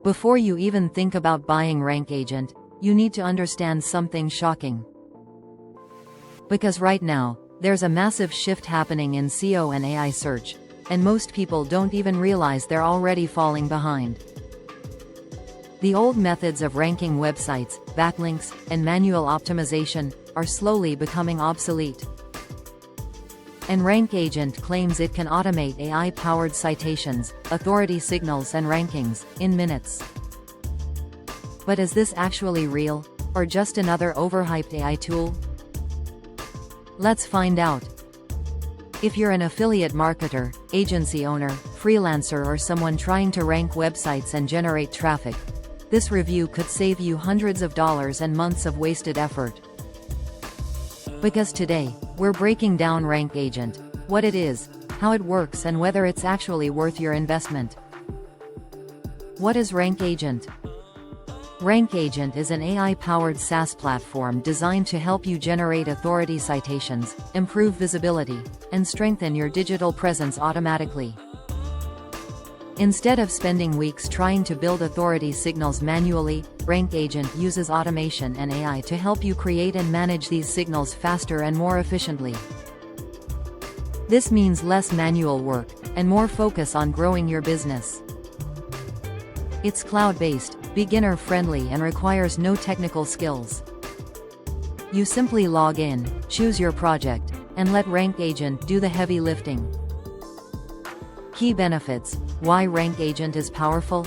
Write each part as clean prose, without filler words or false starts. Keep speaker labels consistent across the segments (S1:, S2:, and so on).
S1: Before you even think about buying RankAgent, you need to understand something shocking. Because right now, there's a massive shift happening in SEO and AI search, and most people don't even realize they're already falling behind. The old methods of ranking websites, backlinks, and manual optimization are slowly becoming obsolete. And RankAgent claims it can automate AI-powered citations, authority signals and rankings, in minutes. But is this actually real, or just another overhyped AI tool? Let's find out. If you're an affiliate marketer, agency owner, freelancer or someone trying to rank websites and generate traffic, this review could save you hundreds of dollars and months of wasted effort. Because today, we're breaking down RankAgent, what it is, how it works and whether it's actually worth your investment. What is RankAgent? RankAgent is an AI-powered SaaS platform designed to help you generate authority citations, improve visibility, and strengthen your digital presence automatically. Instead of spending weeks trying to build authority signals manually, RankAgent uses automation and AI to help you create and manage these signals faster and more efficiently. This means less manual work, and more focus on growing your business. It's cloud-based, beginner-friendly and requires no technical skills. You simply log in, choose your project, and let RankAgent do the heavy lifting. Key benefits: why RankAgent is powerful?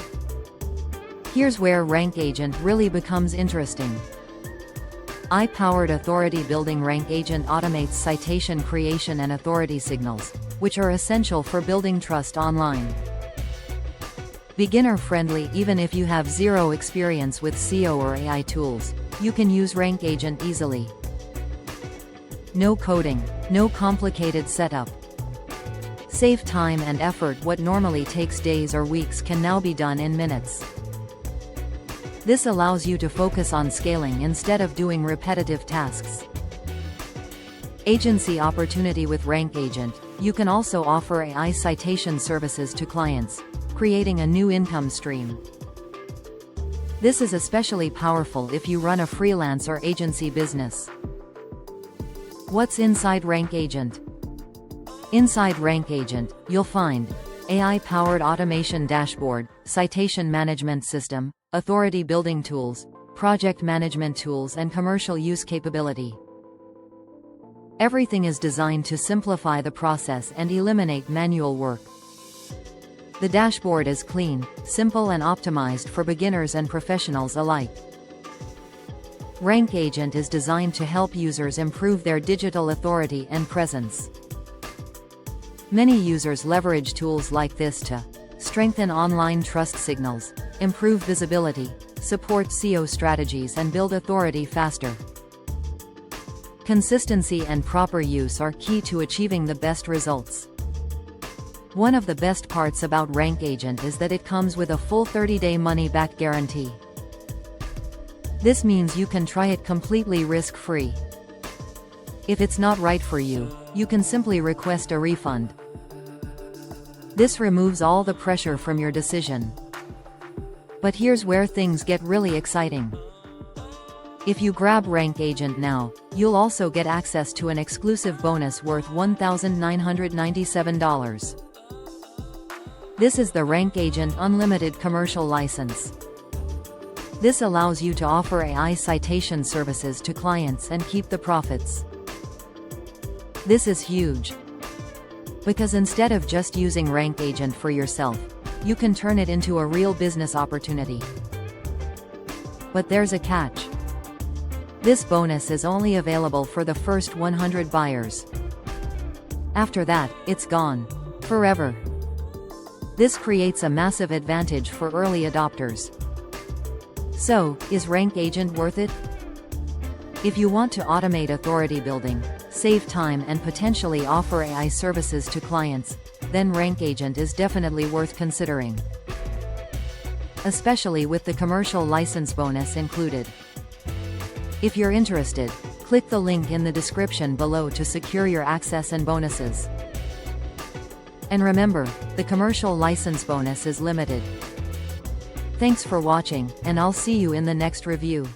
S1: Here's where RankAgent really becomes interesting. AI-powered authority building. RankAgent automates citation creation and authority signals, which are essential for building trust online. Beginner-friendly. Even if you have zero experience with SEO or AI tools, you can use RankAgent easily. No coding, no complicated setup. Save time and effort. What normally takes days or weeks can now be done in minutes. This allows you to focus on scaling instead of doing repetitive tasks. Agency opportunity. With RankAgent, you can also offer AI citation services to clients, creating a new income stream. This is especially powerful if you run a freelance or agency business. What's inside RankAgent? Inside RankAgent, you'll find AI-powered automation dashboard, citation management system, authority building tools, project management tools and commercial use capability. Everything is designed to simplify the process and eliminate manual work. The dashboard is clean, simple and optimized for beginners and professionals alike. RankAgent is designed to help users improve their digital authority and presence. Many users leverage tools like this to strengthen online trust signals, improve visibility, support SEO strategies and build authority faster. Consistency and proper use are key to achieving the best results. One of the best parts about RankAgent is that it comes with a full 30-day money-back guarantee. This means you can try it completely risk-free. If it's not right for you, you can simply request a refund. This removes all the pressure from your decision. But here's where things get really exciting. If you grab RankAgent now, you'll also get access to an exclusive bonus worth $1,997. This is the RankAgent Unlimited Commercial License. This allows you to offer AI citation services to clients and keep the profits. This is huge. Because instead of just using RankAgent for yourself, you can turn it into a real business opportunity. But there's a catch. This bonus is only available for the first 100 buyers. After that, it's gone. Forever. This creates a massive advantage for early adopters. So, is RankAgent worth it? If you want to automate authority building, save time and potentially offer AI services to clients, then RankAgent is definitely worth considering. Especially with the commercial license bonus included. If you're interested, click the link in the description below to secure your access and bonuses. And remember, the commercial license bonus is limited. Thanks for watching, and I'll see you in the next review.